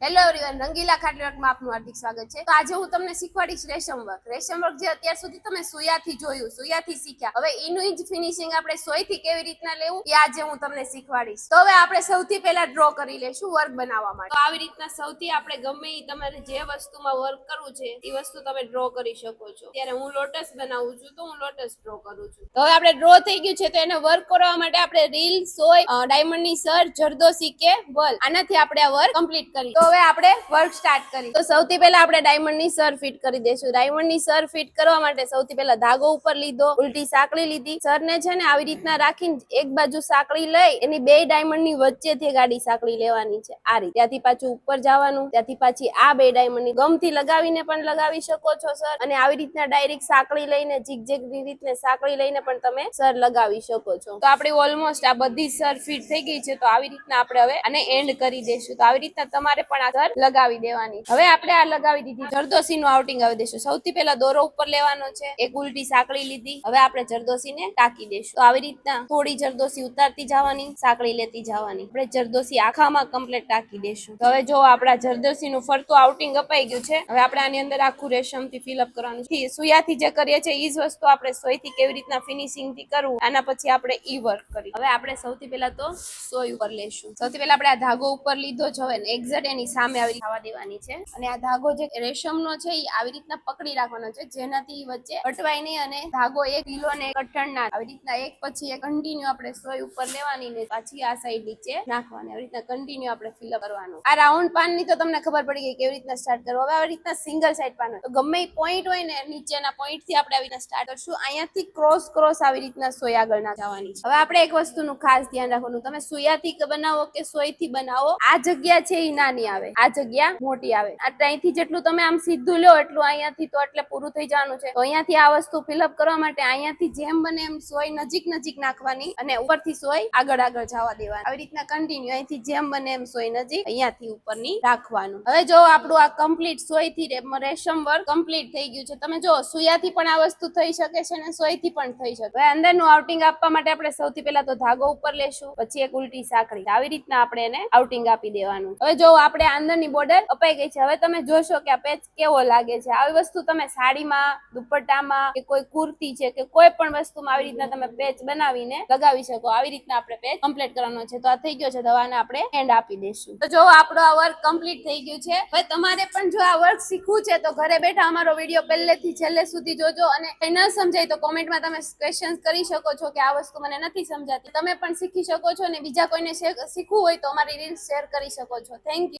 Hello everyone, રંગીલા ખાટલીવર્કમાં આપનું હાર્દિક સ્વાગત છે। તો આજે હું તમને શીખવાડીશ રેશમ વર્ક। રેશમ વર્ક જે અત્યાર સુધી તમે સુયાથી જોયું, સુયાથી શીખ્યા, હવે એનું જ ફિનિશિંગ આપણે સોયથી કેવી રીતના લેવું એ આજે હું તમને શીખવાડીશ। તો હવે આપણે સૌથી પહેલા ડ્રો કરી લેશું વર્ક બનાવવા માટે। તો આવી રીતના સૌથી આપણે ગમે એ તમારે જે વસ્તુમાં વર્ક કરવું છે એ વસ્તુ તમે ડ્રો કરી શકો છો। ત્યારે હું લોટસ બનાવું છું તો હું લોટસ ડ્રો કરું છું। તો હવે આપણે ડ્રો થઈ ગયું છે, તો એને વર્ક કરવા માટે આપણે રીલ, સોય, ડાયમંડની સર, જરદોશી કે વલ, આનાથી આપણે આ વર્ક કમ્પ્લીટ કરી। તો હવે આપણે વર્ક સ્ટાર્ટ કરી। તો સૌથી પહેલા આપણે ડાયમંડની સર ફિટ કરી દઈશું। ડાયમંડની સર ફિટ કરવા માટે સૌથી પહેલા ધાગો ઉપર લીધો, ઉલટી સાંકળી લીધી, સરને છે ને આવી રીતના રાખીને એક બાજુ સાંકળી લઈ એની બે ડાયમંડની વચ્ચેથી ગાડી સાંકળી લેવાની છે આ રીતે। ત્યાંથી પાછું ઉપર જવાનું, ત્યાંથી પાછી આ બે ડાયમંડની ગમથી લગાવીને પણ લગાવી શકો છો સર, અને આવી રીતના ડાયરેક્ટ સાંકળી લઈને ઝીગઝેગ રીતને સાંકળી લઈને પણ તમે સર લગાવી શકો છો। તો આપણી ઓલમોસ્ટ આ બધી સર ફિટ થઈ ગઈ છે। તો આવી રીતના આપણે હવે આને એન્ડ કરી દઈશું। તો આવી રીતના તમારે પણ આ સર લગાવી દેવાની। હવે આપણે આ લગાવી દીધી, જરદોશીનું આઉટિંગ આવી દઈશું। સૌથી પહેલા દોરો ઉપર લેવાનો છે, એક ઉલટી સાંકળી લીધી, હવે આપણે જરદોશીને ટાંકી દઈશું। તો આવી રીતના થોડી જરદોશી ઉતારતી જવાની, સાંકળી લેતી જવાની, આપણે જરદોશી આખામાં કમ્પ્લીટ ટાંકી દઈશું। તો હવે જો આપણા જરદોશીનું ફરતું આઉટિંગ અપાઈ ગયું છે। હવે આપણે આની અંદર આખું રેશમથી ફિલઅપ કરવાનું છે। સુયાથી જે કરીએ છીએ એ જ વસ્તુ આપણે સોયથી કેવી રીતના ફિનિશિંગ થી કરવું, આના પછી આપણે ઈ વર્ક કરી। હવે આપણે સૌથી પહેલા તો સોય ઉપર લેશું। સૌથી પહેલા આપણે આ ધાગો ઉપર લીધો જ, હવે એક્ઝેક્ટ એની સામે આવી થવા દેવાની છે, અને આ ધાગો જે રેશમનો છે એ આવી રીતના પકડી રાખવાનો છે, જેનાથી વચ્ચે અટવાય નહીં અને ધાગો એક ઢીલો ને કઠણ ના। આવી રીતના એક પછી એક કન્ટિન્યુ આપણે સોય ઉપર લેવાની ને પાછી આ સાઈડ નીચે નાખવાની, આવી રીતના કન્ટિન્યુ આપણે ફિલઅપ કરવાનું। આ રાઉન્ડ પાન ની તો તમને ખબર પડી ગઈ કેવી રીતના સ્ટાર્ટ કરવું। હવે આવી રીતના સિંગલ સાઈડ પાન હોય તો ગમે પોઈન્ટ હોય ને નીચેના પોઈન્ટ થી આપણે આવી રીતના સ્ટાર્ટ કરશું, અહીંયાથી ક્રોસ આવી રીતના સોય આગળ ના જવાની છે। હવે આપણે એક વસ્તુનું ખાસ ધ્યાન રાખવાનું, તમે સોયાથી બનાવો કે સોયથી બનાવો, આ જગ્યા છે એ નાની આવે, આ જગ્યા મોટી આવે। આ ત્યાંથી જેટલું તમે આમ સીધું લો એટલું અહીંયાથી તો એટલે પૂરું થઈ જવાનું છે। તો અહીંયાથી આ વસ્તુ ફિલઅપ કરવા માટે અહીંયાથી જેમ બને એમ સોય નજીક નાખવાની અને ઉપરથી સોય આગળ જવા દેવાની, આવી રીતના કન્ટિન્યુ અહીંથી જેમ બને એમ સોય નજીક, અહીંયાથી ઉપરની રાખવાનું। હવે જો આપણું આ કમ્પ્લીટ સોયથી રેશમ વર્ક કમ્પ્લીટ થઈ ગયું છે। તમે જો સુયાથી પણ આ વસ્તુ થઈ શકે છે અને સોયથી પણ થઈ શકે। હવે અંદરનું આઉટિંગ આપવા માટે આપણે સૌથી પહેલા તો ધાગો ઉપર લેશું, પછી એક ઉલટી સાંકળી, આવી રીતના આપણે એને આઉટિંગ આપી દેવાનું। હવે જો આપણે અંદરની બોર્ડર અપાઈ ગઈ છે। હવે તમે જોશો કે આ પેચ કેવો લાગે છે। આવી વસ્તુ તમે સાડીમાં, દુપટ્ટામાં કે કોઈ કુર્તી છે કે કોઈ પણ વસ્તુમાં આવી રીતના તમે પેચ બનાવીને લગાવી શકો। આવી રીતના આપણે પેચ કમ્પ્લીટ કરવાનો છે। તો આ થઈ ગયો છે, દવાને આપણે એન્ડ આપી દઈશું। તો જો આપણો આ વર્ક કમ્પ્લીટ થઈ ગયું છે। હવે તમારે પણ જો આ વર્ક શીખવું છે તો ઘરે બેઠા અમારો વિડીયો પહેલેથી છેલ્લે સુધી જોજો, અને કઈ ન સમજાય તો કોમેન્ટમાં તમે ક્વેશ્ચન કરી શકો છો કે આ વસ્તુ મને નથી સમજાતી, તમે પણ શીખી શકો છો, અને બીજા કોઈને શીખવું હોય તો અમારી રીલ્સ શેર કરી શકો છો। Thank you.